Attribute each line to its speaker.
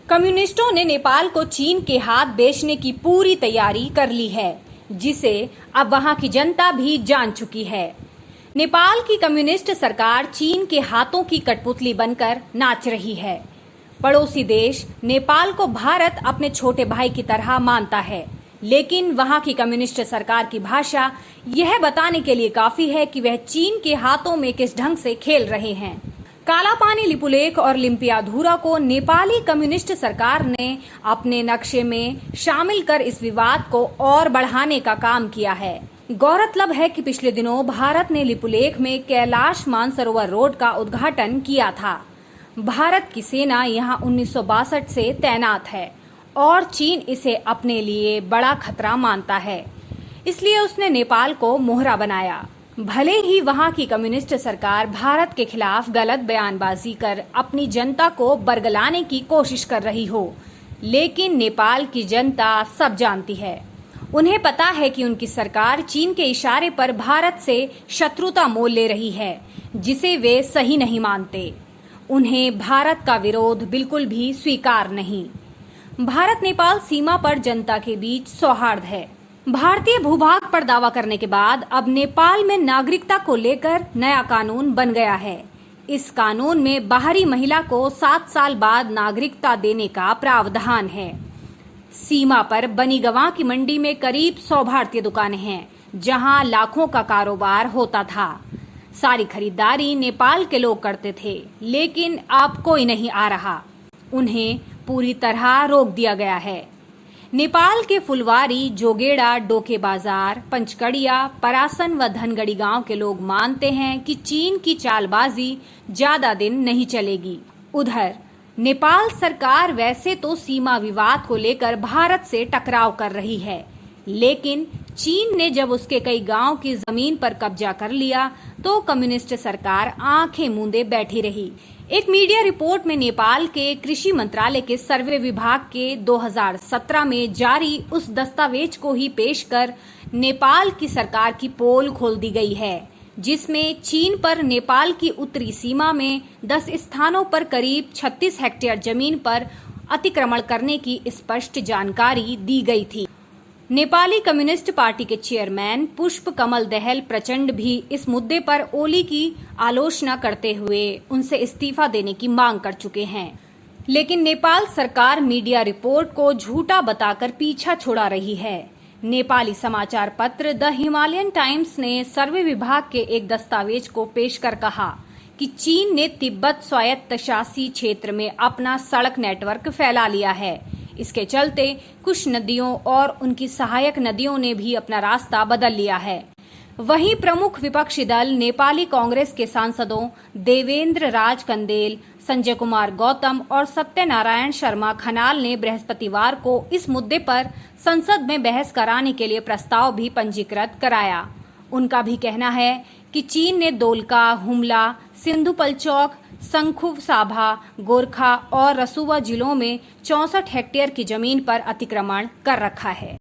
Speaker 1: कम्युनिस्टों ने नेपाल को चीन के हाथ बेचने की पूरी तैयारी कर ली है, जिसे अब वहां की जनता भी जान चुकी है। नेपाल की कम्युनिस्ट सरकार चीन के हाथों की कठपुतली बनकर नाच रही है। पड़ोसी देश नेपाल को भारत अपने छोटे भाई की तरह मानता है, लेकिन वहां की कम्युनिस्ट सरकार की भाषा यह बताने के लिए काफी है कि वह चीन के हाथों में किस ढंग से खेल रहे हैं। कालापानी लिपुलेख और लिम्पियाधुरा को नेपाली कम्युनिस्ट सरकार ने अपने नक्शे में शामिल कर इस विवाद को और बढ़ाने का काम किया है। गौरतलब है कि पिछले दिनों भारत ने लिपुलेख में कैलाश मानसरोवर रोड का उद्घाटन किया था। भारत की सेना यहां 1962 से तैनात है और चीन इसे अपने लिए बड़ा खतरा मानता है, इसलिए उसने नेपाल को मोहरा बनाया। भले ही वहां की कम्युनिस्ट सरकार भारत के खिलाफ गलत बयानबाजी कर अपनी जनता को बरगलाने की कोशिश कर रही हो, लेकिन नेपाल की जनता सब जानती है। उन्हें पता है कि उनकी सरकार चीन के इशारे पर भारत से शत्रुता मोल ले रही है, जिसे वे सही नहीं मानते। उन्हें भारत का विरोध बिल्कुल भी स्वीकार नहीं। भारत नेपाल सीमा पर जनता के बीच सौहार्द है। भारतीय भूभाग पर दावा करने के बाद अब नेपाल में नागरिकता को लेकर नया कानून बन गया है। इस कानून में बाहरी महिला को 7 साल बाद नागरिकता देने का प्रावधान है। सीमा पर बनी गवाह की मंडी में करीब 100 भारतीय दुकानें हैं, जहां लाखों का कारोबार होता था। सारी खरीदारी नेपाल के लोग करते थे, लेकिन अब कोई नहीं आ रहा। उन्हें पूरी तरह रोक दिया गया है। नेपाल के फुलवारी, जोगेड़ा, डोके बाजार, पंचकड़िया, परासन व धनगढ़ी गांव के लोग मानते हैं कि चीन की चालबाजी ज्यादा दिन नहीं चलेगी। उधर नेपाल सरकार वैसे तो सीमा विवाद को लेकर भारत से टकराव कर रही है, लेकिन चीन ने जब उसके कई गांव की जमीन पर कब्जा कर लिया तो कम्युनिस्ट सरकार आंखें मूंदे बैठी रही। एक मीडिया रिपोर्ट में नेपाल के कृषि मंत्रालय के सर्वे विभाग के 2017 में जारी उस दस्तावेज को ही पेश कर नेपाल की सरकार की पोल खोल दी गई है, जिसमें चीन पर नेपाल की उत्तरी सीमा में 10 स्थानों पर करीब 36 हेक्टेयर जमीन पर अतिक्रमण करने की स्पष्ट जानकारी दी गई थी। नेपाली कम्युनिस्ट पार्टी के चेयरमैन पुष्प कमल दहल प्रचंड भी इस मुद्दे पर ओली की आलोचना करते हुए उनसे इस्तीफा देने की मांग कर चुके हैं, लेकिन नेपाल सरकार मीडिया रिपोर्ट को झूठा बताकर पीछा छुड़ा रही है। नेपाली समाचार पत्र द हिमालयन टाइम्स ने सर्वे विभाग के एक दस्तावेज को पेश कर कहा कि चीन ने तिब्बत स्वायत्त शासी क्षेत्र में अपना सड़क नेटवर्क फैला लिया है। इसके चलते कुछ नदियों और उनकी सहायक नदियों ने भी अपना रास्ता बदल लिया है। वहीं प्रमुख विपक्षी दल नेपाली कांग्रेस के सांसदों देवेंद्र राज कंदेल, संजय कुमार गौतम और सत्यनारायण शर्मा खनाल ने बृहस्पतिवार को इस मुद्दे पर संसद में बहस कराने के लिए प्रस्ताव भी पंजीकृत कराया। उनका भी कहना है कि चीन ने दोलका, हुमला, सिंधुपल चौक, संखुव साभा, गोरखा और रसुवा जिलों में 64 हेक्टेयर की जमीन पर अतिक्रमण कर रखा है।